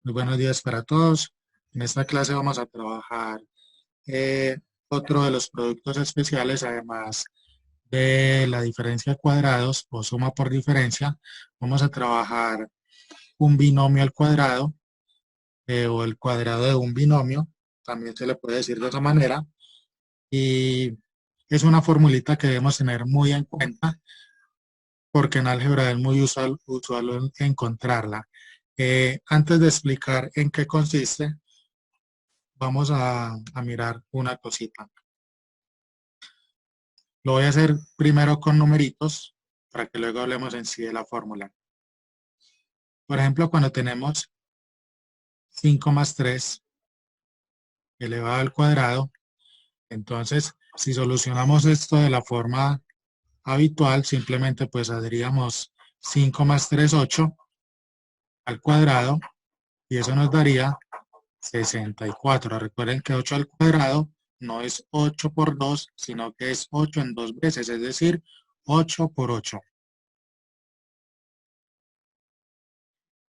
Muy buenos días para todos. En esta clase vamos a trabajar eh, otro de los productos especiales, además de la diferencia de cuadrados o suma por diferencia. Vamos a trabajar un binomio al cuadrado o el cuadrado de un binomio, también se le puede decir de esa manera. Y es una formulita que debemos tener muy en cuenta porque en álgebra es muy usual encontrarla. Antes de explicar en qué consiste, vamos a mirar una cosita. Lo voy a hacer primero con numeritos para que luego hablemos en sí de la fórmula. Por ejemplo, cuando tenemos 5 más 3 elevado al cuadrado, entonces si solucionamos esto de la forma habitual, simplemente pues haríamos 5 más 3 8 al cuadrado y eso nos daría 64. Recuerden que 8 al cuadrado no es 8 por 2, sino que es 8 en dos veces, es decir, 8 por 8.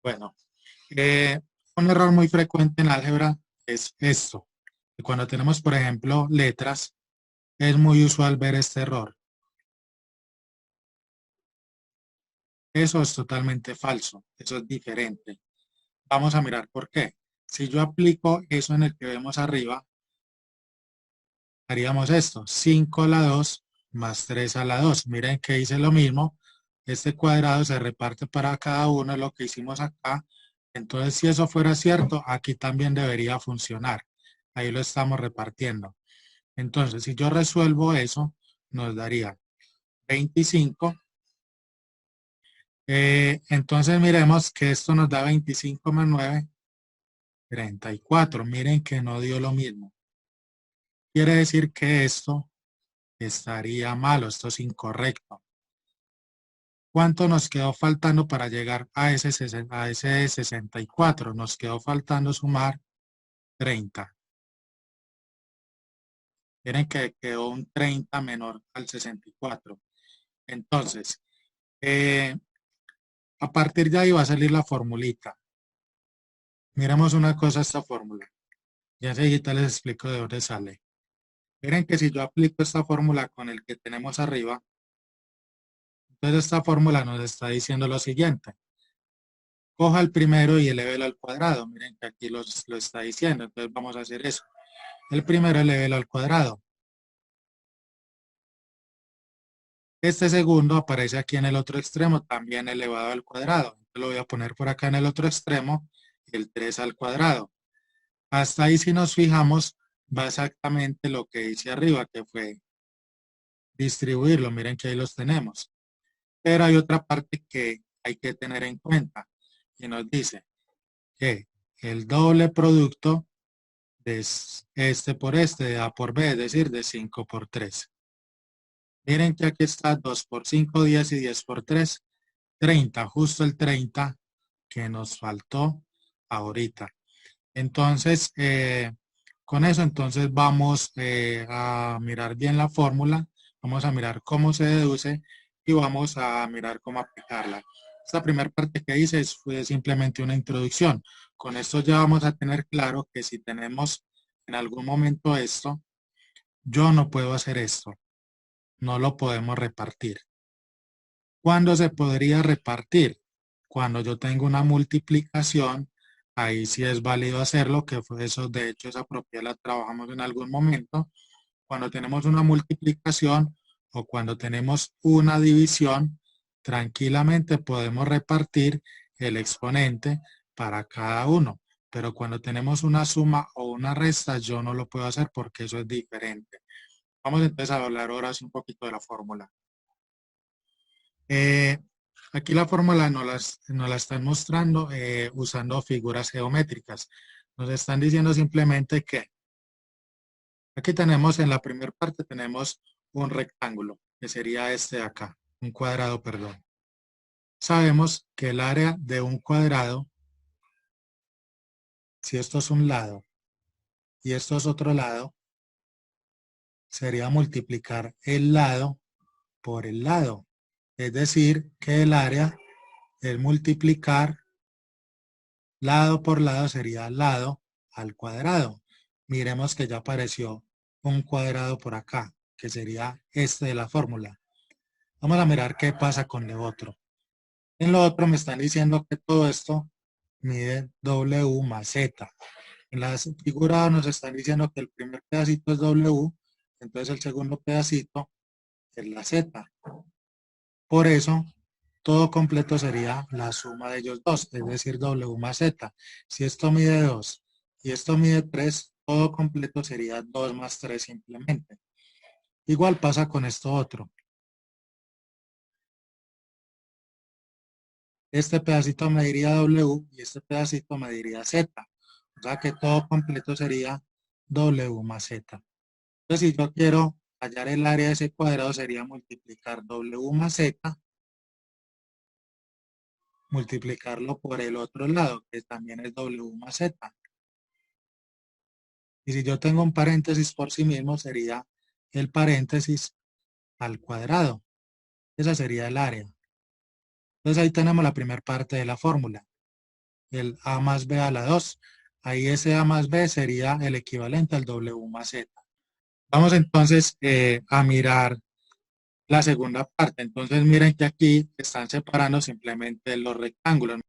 Bueno, eh, un error muy frecuente en álgebra es esto. Cuando tenemos, por ejemplo, letras, es muy usual ver este error. Eso es totalmente falso, eso es diferente. Vamos a mirar por qué. Si yo aplico eso en el que vemos arriba, haríamos esto, 5 a la 2 más 3 a la 2. Miren que hice lo mismo, este cuadrado se reparte para cada uno, lo que hicimos acá. Entonces, si eso fuera cierto, aquí también debería funcionar. Ahí lo estamos repartiendo. Entonces, si yo resuelvo eso, nos daría 25. Entonces, miremos que esto nos da 25 más 9, 34. Miren que no dio lo mismo. Quiere decir que esto estaría malo, esto es incorrecto. ¿Cuánto nos quedó faltando para llegar a ese 64? Nos quedó faltando sumar 30. Miren que quedó un 30 menor al 64. Entonces, eh, a partir de ahí va a salir la formulita. Miremos una cosa esta fórmula. Ya enseguida les explico de dónde sale. Miren que si yo aplico esta fórmula con el que tenemos arriba, entonces esta fórmula nos está diciendo lo siguiente. Coja el primero y elévelo al cuadrado. Miren que aquí lo está diciendo. Entonces vamos a hacer eso. El primero elévelo al cuadrado. Este segundo aparece aquí en el otro extremo, también elevado al cuadrado. Entonces lo voy a poner por acá en el otro extremo, el 3 al cuadrado. Hasta ahí, si nos fijamos, va exactamente lo que hice arriba, que fue distribuirlo. Miren que ahí los tenemos. Pero hay otra parte que hay que tener en cuenta y nos dice que el doble producto de este por este, de A por B, es decir, de 5 por 3. Miren que aquí está 2 por 5, 10 y 10 por 3, 30, justo el 30 que nos faltó ahorita. Entonces, con eso, entonces vamos a mirar bien la fórmula, vamos a mirar cómo se deduce y vamos a mirar cómo aplicarla. Esta primera parte que hice fue simplemente una introducción. Con esto ya vamos a tener claro que si tenemos en algún momento esto, yo no puedo hacer esto, no lo podemos repartir. ¿Cuándo se podría repartir? Cuando yo tengo una multiplicación, ahí sí es válido hacerlo, que fue eso, de hecho esa propiedad la trabajamos en algún momento. Cuando tenemos una multiplicación o cuando tenemos una división, tranquilamente podemos repartir el exponente para cada uno. Pero cuando tenemos una suma o una resta, yo no lo puedo hacer porque eso es diferente. Vamos entonces a hablar ahora sí un poquito de la fórmula. Eh, Aquí la fórmula nos la están mostrando usando figuras geométricas. Nos están diciendo simplemente que aquí tenemos en la primera parte tenemos un rectángulo, que sería este de acá, un cuadrado, perdón. Sabemos que el área de un cuadrado, si esto es un lado y esto es otro lado, sería multiplicar el lado por el lado. Es decir, que el área es multiplicar Lado por lado sería lado al cuadrado. Miremos que ya apareció un cuadrado por acá, que sería este de la fórmula. Vamos a mirar qué pasa con lo otro. En lo otro me están diciendo que todo esto mide W más Z. En la figura nos están diciendo que el primer pedacito es W, entonces el segundo pedacito es la Z. Por eso, todo completo sería la suma de ellos dos, es decir, W más Z. Si esto mide 2 y esto mide 3, todo completo sería 2 más 3 simplemente. Igual pasa con esto otro. Este pedacito mediría W y este pedacito mediría Z. O sea que todo completo sería W más Z. Entonces, si yo quiero hallar el área de ese cuadrado, sería multiplicar W más Z, multiplicarlo por el otro lado, que también es W más Z. Y si yo tengo un paréntesis por sí mismo, sería el paréntesis al cuadrado. Esa sería el área. Entonces ahí tenemos la primera parte de la fórmula. El A más B a la 2. Ahí ese A más B sería el equivalente al W más Z. Vamos entonces a mirar la segunda parte. Entonces miren que aquí están separando simplemente los rectángulos.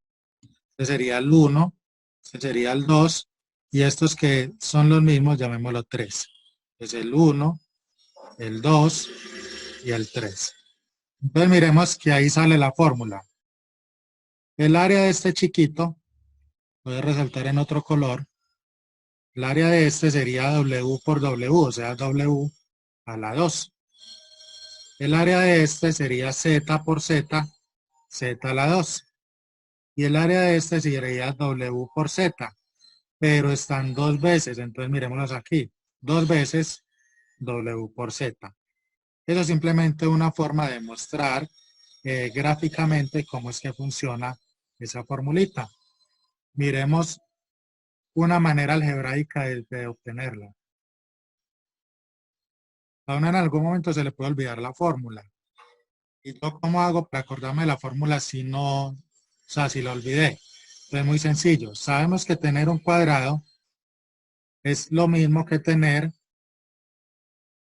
Este sería el 1, este sería el 2, y estos que son los mismos, llamémoslo 3. Es el 1, el 2 y el 3. Entonces miremos que ahí sale la fórmula. El área de este chiquito, voy a resaltar en otro color, el área de este sería W por W, o sea, W a la 2. El área de este sería Z por Z, Z a la 2. Y el área de este sería W por Z, pero están dos veces, entonces miremoslos aquí, dos veces W por Z. Eso es simplemente una forma de mostrar gráficamente cómo es que funciona esa formulita. Miremos una manera algebraica de obtenerla. A uno en algún momento se le puede olvidar la fórmula. ¿Y yo cómo hago para acordarme de la fórmula si no, o sea, si la olvidé? Es muy sencillo. Sabemos que tener un cuadrado es lo mismo que tener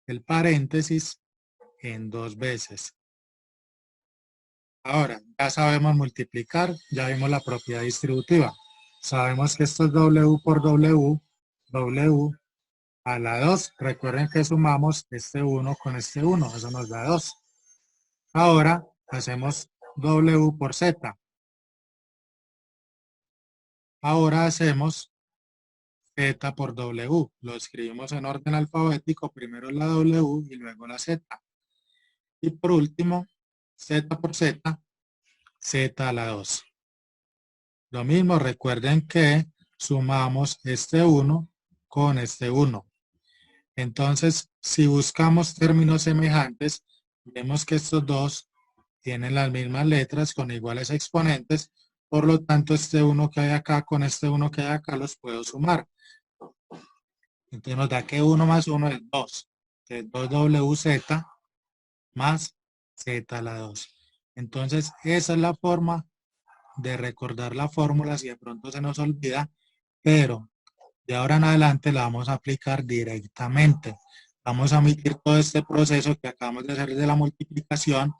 el paréntesis en dos veces. Ahora, ya sabemos multiplicar, ya vimos la propiedad distributiva. Sabemos que esto es W por W, W a la 2. Recuerden que sumamos este 1 con este 1, eso nos da 2. Ahora hacemos W por Z. Ahora hacemos Z por W. Lo escribimos en orden alfabético, primero la W y luego la Z. Y por último, Z por Z, Z a la 2. Lo mismo, recuerden que sumamos este 1 con este 1. Entonces, si buscamos términos semejantes, vemos que estos dos tienen las mismas letras con iguales exponentes, por lo tanto, este 1 que hay acá con este 1 que hay acá los puedo sumar. Entonces nos da que 1 más 1 es 2. Entonces 2WZ más Z a la 2. Entonces, esa es la forma de recordar la fórmula si de pronto se nos olvida, pero de ahora en adelante la vamos a aplicar directamente. Vamos a omitir todo este proceso que acabamos de hacer de la multiplicación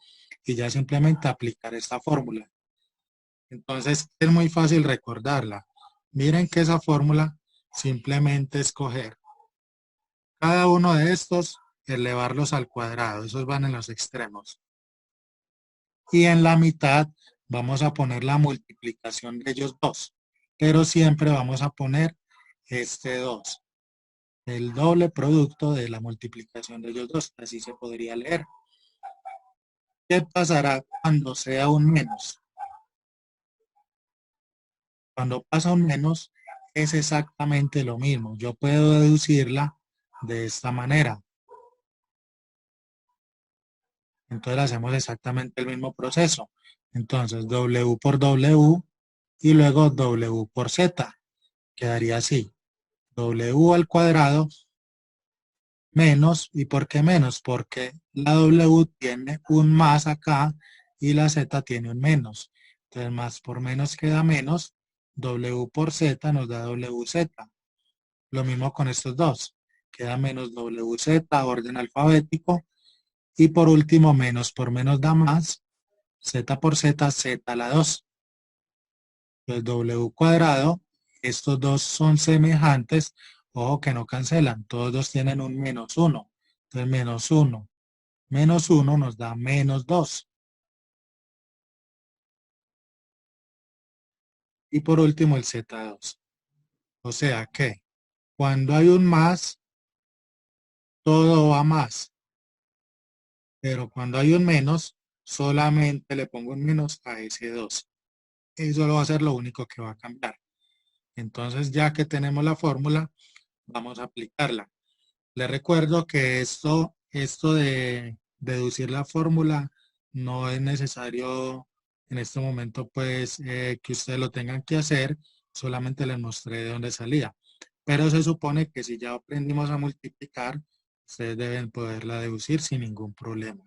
y ya simplemente aplicar esta fórmula. Entonces es muy fácil recordarla. Miren que esa fórmula simplemente es coger cada uno de estos, elevarlos al cuadrado. Esos van en los extremos. Y en la mitad vamos a poner la multiplicación de ellos dos. Pero siempre vamos a poner este 2. El doble producto de la multiplicación de ellos dos. Así se podría leer. ¿Qué pasará cuando sea un menos? Cuando pasa un menos es exactamente lo mismo. Yo puedo deducirla de esta manera. Entonces hacemos exactamente el mismo proceso. Entonces W por W y luego W por Z. Quedaría así. W al cuadrado menos. ¿Y por qué menos? Porque la W tiene un más acá y la Z tiene un menos. Entonces más por menos queda menos W por Z nos da WZ. Lo mismo con estos dos. Queda menos WZ, orden alfabético. Y por último, menos por menos da más. Z por Z, Z a la 2. Entonces W cuadrado, estos dos son semejantes. Ojo que no cancelan. Todos dos tienen un menos 1. Entonces menos 1 nos da menos 2. Y por último el Z2. O sea que cuando hay un más, todo va más. Pero cuando hay un menos, solamente le pongo un menos a ese 2. Eso va a ser lo único que va a cambiar. Entonces, ya que tenemos la fórmula, vamos a aplicarla. Les recuerdo que esto de deducir la fórmula no es necesario en este momento, pues, que ustedes lo tengan que hacer. Solamente les mostré de dónde salía. Pero se supone que si ya aprendimos a multiplicar, ustedes deben poderla deducir sin ningún problema.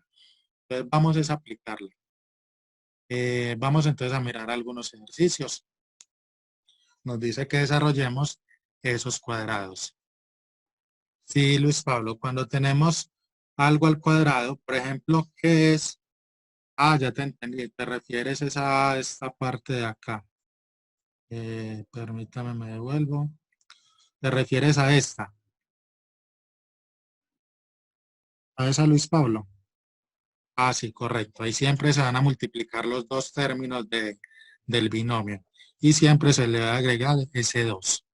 Entonces, vamos a aplicarla. Vamos entonces a mirar algunos ejercicios. Nos dice que desarrollemos esos cuadrados. Sí, Luis Pablo, cuando tenemos algo al cuadrado, por ejemplo, ¿qué es? Ah, ya te entendí, te refieres es a esta parte de acá. Permítame, me devuelvo. Te refieres a esta, a esa Luis Pablo. Ah, sí, correcto. Ahí siempre se van a multiplicar los dos términos del binomio y siempre se le va a agregar ese 2.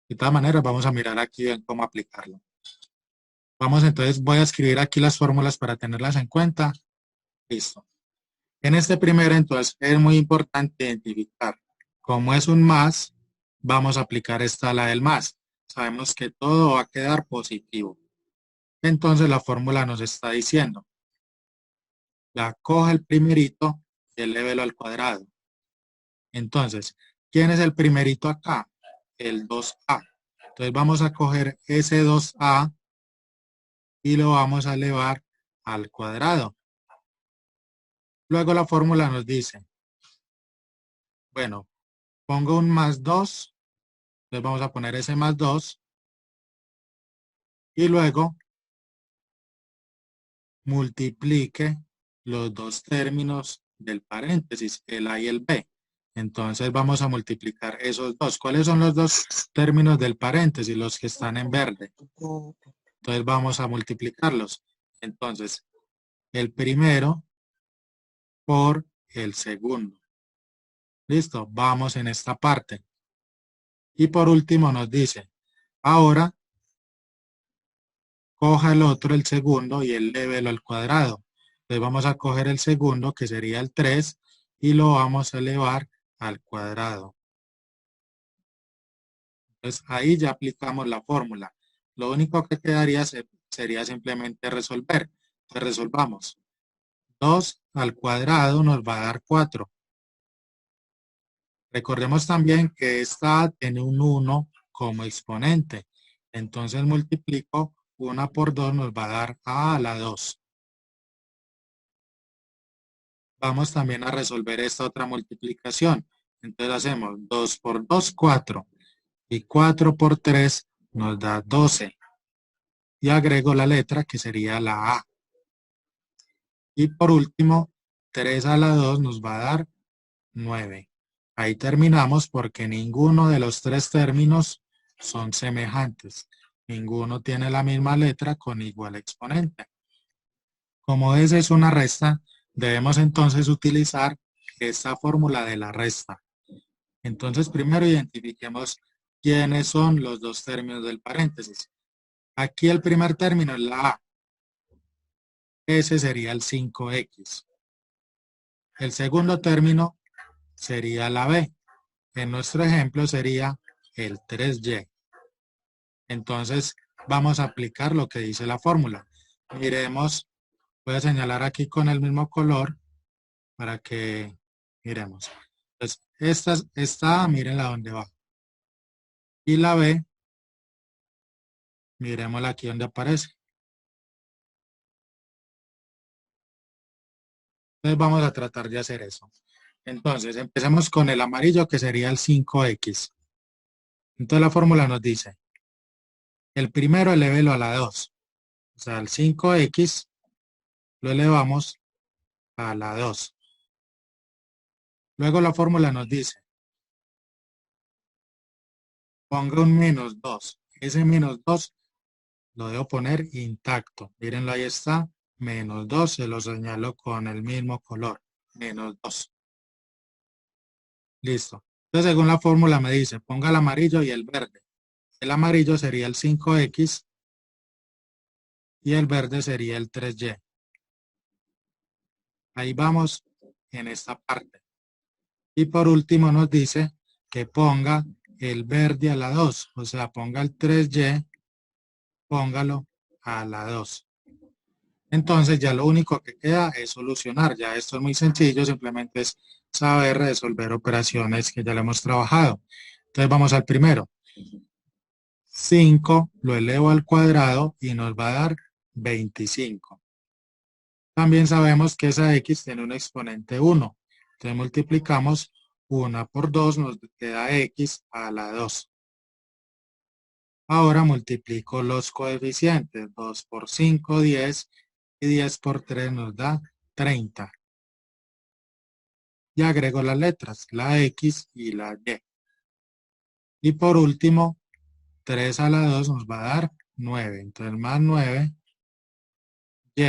De todas maneras, vamos a mirar aquí en cómo aplicarlo. Vamos entonces, voy a escribir aquí las fórmulas para tenerlas en cuenta. Listo. En este primero, entonces, es muy importante identificar. Como es un más, vamos a aplicar esta la del más. Sabemos que todo va a quedar positivo. Entonces, la fórmula nos está diciendo, la coja el primerito y elévelo al cuadrado. Entonces, ¿quién es el primerito acá? El 2a. Entonces, vamos a coger ese 2a y lo vamos a elevar al cuadrado. Luego la fórmula nos dice, bueno, pongo un más 2, entonces vamos a poner ese más 2 y luego multiplique los dos términos del paréntesis, el A y el B. Entonces vamos a multiplicar esos dos. ¿Cuáles son los dos términos del paréntesis? Los que están en verde. Entonces vamos a multiplicarlos. Entonces, el primero por el segundo. Listo, vamos en esta parte. Y por último nos dice, ahora coja el otro, el segundo, y elévelo al cuadrado. Entonces vamos a coger el segundo, que sería el 3, y lo vamos a elevar al cuadrado. Entonces ahí ya aplicamos la fórmula. Lo único que quedaría sería simplemente resolver. Entonces resolvamos. 2 al cuadrado nos va a dar 4. Recordemos también que esta tiene un 1 como exponente. Entonces multiplico 1 por 2 nos va a dar a la 2. Vamos también a resolver esta otra multiplicación. Entonces hacemos 2 por 2, 4. Y 4 por 3 nos da 12. Y agrego la letra que sería la A. Y por último, 3 a la 2 nos va a dar 9. Ahí terminamos porque ninguno de los tres términos son semejantes. Ninguno tiene la misma letra con igual exponente. Como esa es una resta, debemos entonces utilizar esta fórmula de la resta. Entonces, primero identifiquemos quiénes son los dos términos del paréntesis. Aquí el primer término es la A. Ese sería el 5X. El segundo término sería la B. En nuestro ejemplo sería el 3Y. Entonces, vamos a aplicar lo que dice la fórmula. Miremos, voy a señalar aquí con el mismo color para que miremos. Entonces, esta, mírenla donde va. Y la B, miremosla aquí donde aparece. Entonces, vamos a tratar de hacer eso. Entonces, empecemos con el amarillo, que sería el 5x. Entonces, la fórmula nos dice, el primero elévelo a la 2. O sea, el 5x lo elevamos a la 2. Luego la fórmula nos dice, ponga un menos 2. Ese menos 2 lo debo poner intacto. Mírenlo, ahí está. Menos 2, se lo señalo con el mismo color. Menos 2. Listo. Entonces, según la fórmula me dice, ponga el amarillo y el verde. El amarillo sería el 5x y el verde sería el 3y. Ahí vamos en esta parte. Y por último nos dice que ponga el verde a la 2. O sea, ponga el 3y, póngalo a la 2. Entonces ya lo único que queda es solucionar. Ya esto es muy sencillo, simplemente es saber resolver operaciones que ya le hemos trabajado. Entonces vamos al primero. 5 lo elevo al cuadrado y nos va a dar 25. También sabemos que esa x tiene un exponente 1. Entonces multiplicamos 1 por 2, nos queda x a la 2. Ahora multiplico los coeficientes. 2 por 5, 10. Y 10 por 3 nos da 30. Y agrego las letras, la x y la y. Y por último, 3 a la 2 nos va a dar 9. Entonces más 9, y.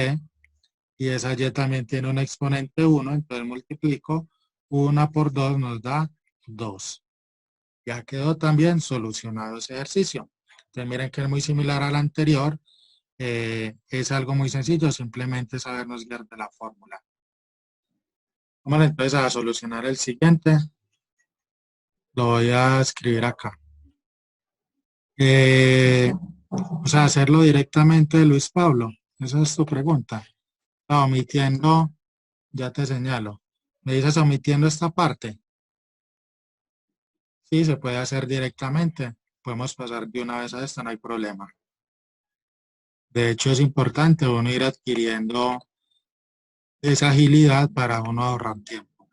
Y esa y también tiene un exponente 1. Entonces multiplico 1 por 2 nos da 2. Ya quedó también solucionado ese ejercicio. Entonces miren que es muy similar al anterior. Es algo muy sencillo, simplemente sabernos guiar de la fórmula. Vamos entonces a solucionar el siguiente. Lo voy a escribir acá. O sea, hacerlo directamente, Luis Pablo. Esa es tu pregunta. No, omitiendo, ya te señalo. Me dices omitiendo esta parte. Sí, se puede hacer directamente. Podemos pasar de una vez a esta, no hay problema. De hecho, es importante uno ir adquiriendo esa agilidad para uno ahorrar tiempo.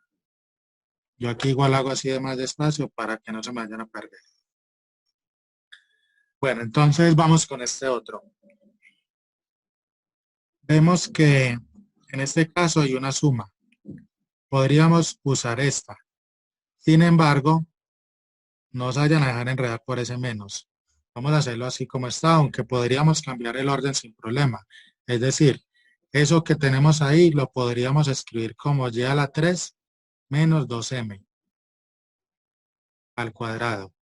Yo aquí igual hago así de más despacio para que no se me vayan a perder. Bueno, entonces vamos con este otro. Vemos que en este caso hay una suma. Podríamos usar esta. Sin embargo, no se vayan a dejar enredar por ese menos. Vamos a hacerlo así como está, aunque podríamos cambiar el orden sin problema. Es decir, eso que tenemos ahí lo podríamos escribir como y a la 3 menos 2m al cuadrado.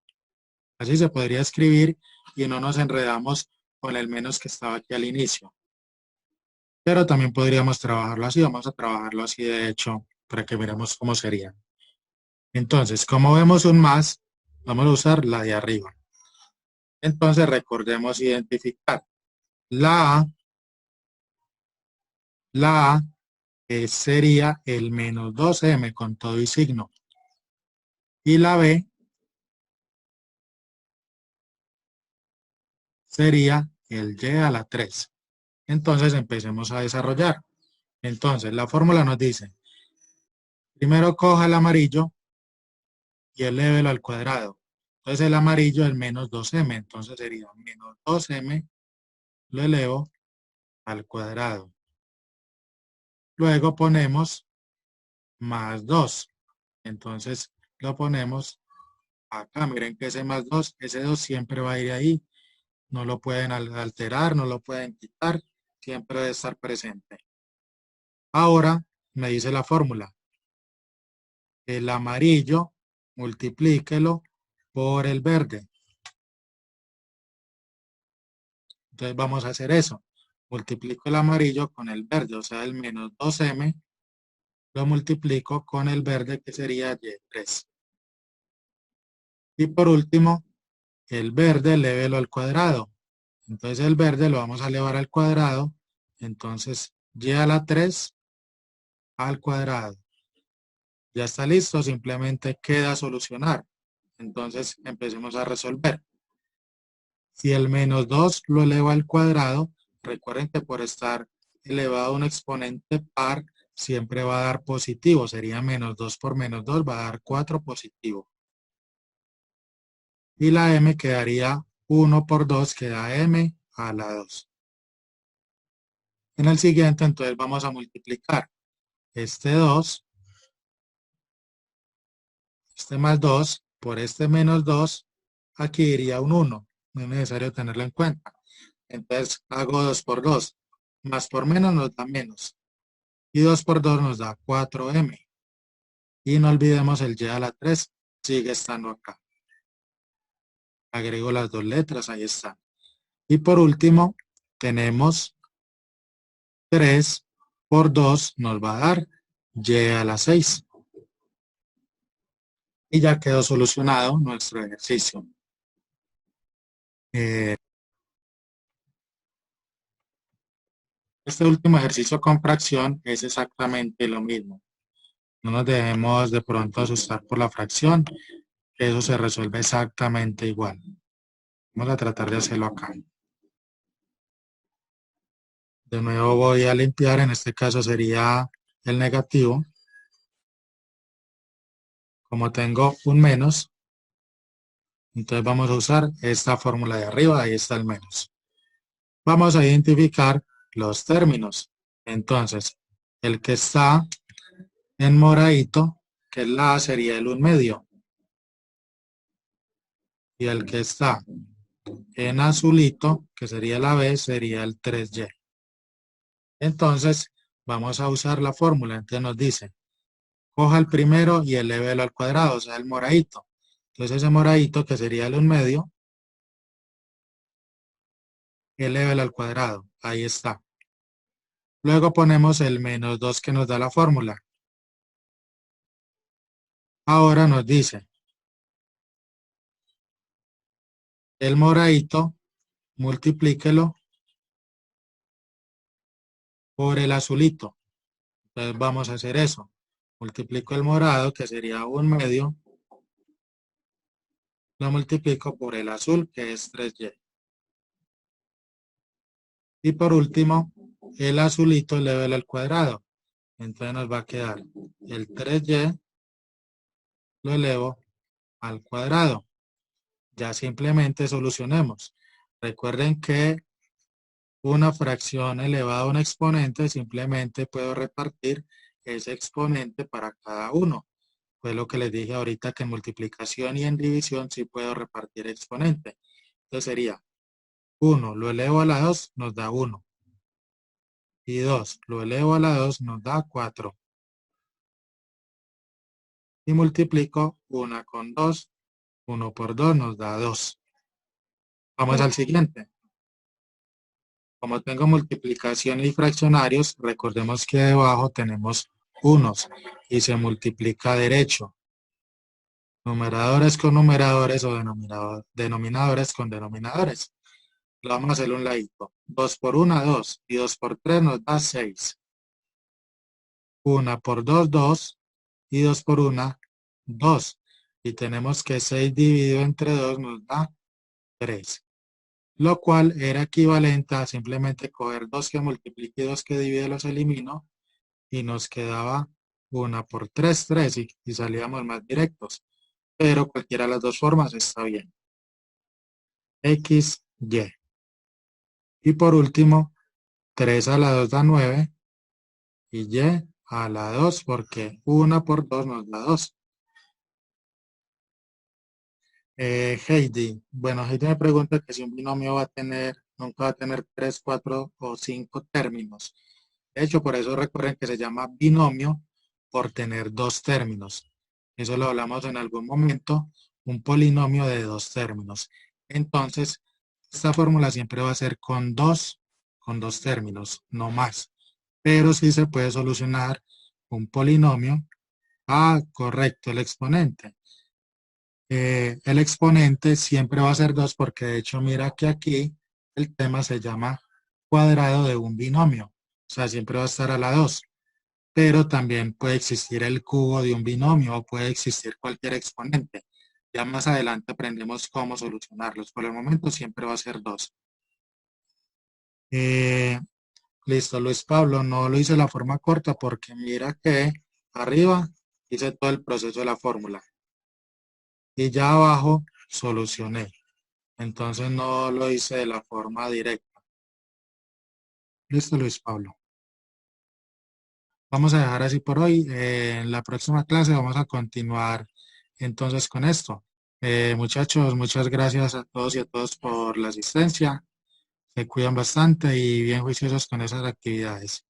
Así se podría escribir y no nos enredamos con el menos que estaba aquí al inicio. Pero también podríamos trabajarlo así. Vamos a trabajarlo así de hecho para que miremos cómo sería. Entonces, como vemos un más, vamos a usar la de arriba. Entonces recordemos identificar. La A sería el menos 2m con todo y signo. Y la B sería el y a la 3. Entonces empecemos a desarrollar. Entonces la fórmula nos dice, primero coja el amarillo y elévelo al cuadrado. Entonces el amarillo es menos 2m, entonces sería menos 2m, lo elevo al cuadrado. Luego ponemos más 2. Entonces lo ponemos acá. Miren que ese más 2, ese 2 siempre va a ir ahí. No lo pueden alterar, no lo pueden quitar. Siempre debe estar presente. Ahora me dice la fórmula. El amarillo, multiplíquelo por el verde. Entonces vamos a hacer eso. Multiplico el amarillo con el verde, o sea, el menos 2m, lo multiplico con el verde, que sería y3. Y por último, el verde, elévelo al cuadrado. Entonces el verde lo vamos a elevar al cuadrado. Entonces, y a la 3 al cuadrado. Ya está listo, simplemente queda solucionar. Entonces, empecemos a resolver. Si el menos 2 lo elevo al cuadrado, recuerden que por estar elevado a un exponente par, siempre va a dar positivo, sería menos 2 por menos 2 va a dar 4 positivo. Y la m quedaría 1 por 2, que da m a la 2. En el siguiente, entonces vamos a multiplicar este 2, este más 2, por este menos 2, aquí iría un 1, no es necesario tenerlo en cuenta. Entonces hago 2 por 2, más por menos nos da menos, y 2 por 2 nos da 4m. Y no olvidemos el y a la 3, sigue estando acá. Agrego las dos letras, ahí está. Y por último, tenemos 3 por 2 nos va a dar y a la 6. Y ya quedó solucionado nuestro ejercicio. Este último ejercicio con fracción es exactamente lo mismo. No nos debemos de pronto asustar por la fracción, que eso se resuelve exactamente igual. Vamos a tratar de hacerlo acá. De nuevo voy a limpiar, en este caso sería el negativo. Como tengo un menos, entonces vamos a usar esta fórmula de arriba, ahí está el menos. Vamos a identificar los términos. Entonces, el que está en moradito, que es la A, sería el 1/2. Y el que está en azulito, que sería la B, sería el 3y. Entonces, vamos a usar la fórmula. Entonces nos dice, coja el primero y elévelo al cuadrado, o sea, el moradito. Entonces ese moradito, que sería el 1/2, elévelo al cuadrado. Ahí está. Luego ponemos el menos 2 que nos da la fórmula. Ahora nos dice, el moradito, multiplíquelo por el azulito. Entonces vamos a hacer eso. Multiplico el morado, que sería 1/2, lo multiplico por el azul, que es 3y. Y por último, el azulito eleva al cuadrado. Entonces nos va a quedar el 3y, lo elevo al cuadrado. Ya simplemente solucionemos. Recuerden que una fracción elevada a un exponente, simplemente puedo repartir ese exponente para cada uno. Fue lo que les dije ahorita, que en multiplicación y en división sí puedo repartir exponente. Entonces sería 1 lo elevo a la 2, nos da 1. Y 2 lo elevo a la 2, nos da 4. Y multiplico 1 con 2, 1 por 2 nos da 2. Vamos al siguiente. Como tengo multiplicación y fraccionarios, recordemos que debajo tenemos unos y se multiplica derecho. Numeradores con numeradores o denominadores con denominadores. Lo vamos a hacer un ladito. 2 por 1, 2. Y 2 por 3 nos da 6. 1 por 2, 2. Y 2 por 1, 2. Y tenemos que 6 dividido entre 2 nos da 3. Lo cual era equivalente a simplemente coger 2 que multiplique y 2 que divide, los elimino. Y nos quedaba 1 por 3, 3. Y salíamos más directos. Pero cualquiera de las dos formas está bien. X, Y. Y por último, 3 a la 2 da 9 y Y a la 2 porque 1 por 2 nos da 2. Heidi, bueno, Heidi me pregunta que si un binomio nunca va a tener 3, 4 o 5 términos. De hecho, por eso recuerden que se llama binomio por tener dos términos. Eso lo hablamos en algún momento, un polinomio de dos términos. Entonces, esta fórmula siempre va a ser con dos términos, no más. Pero sí se puede solucionar un polinomio. Ah, correcto, el exponente. El exponente siempre va a ser 2 porque de hecho mira que aquí el tema se llama cuadrado de un binomio. O sea, siempre va a estar a la 2. Pero también puede existir el cubo de un binomio o puede existir cualquier exponente. Ya más adelante aprendemos cómo solucionarlos. Por el momento siempre va a ser 2. Listo, Luis Pablo, no lo hice de la forma corta porque mira que arriba hice todo el proceso de la fórmula y ya abajo solucioné. Entonces no lo hice de la forma directa. Listo, Luis Pablo. Vamos a dejar así por hoy. En la próxima clase vamos a continuar entonces con esto. Muchachos, muchas gracias a todos y a todos por la asistencia. Se cuidan bastante y bien juiciosos con esas actividades.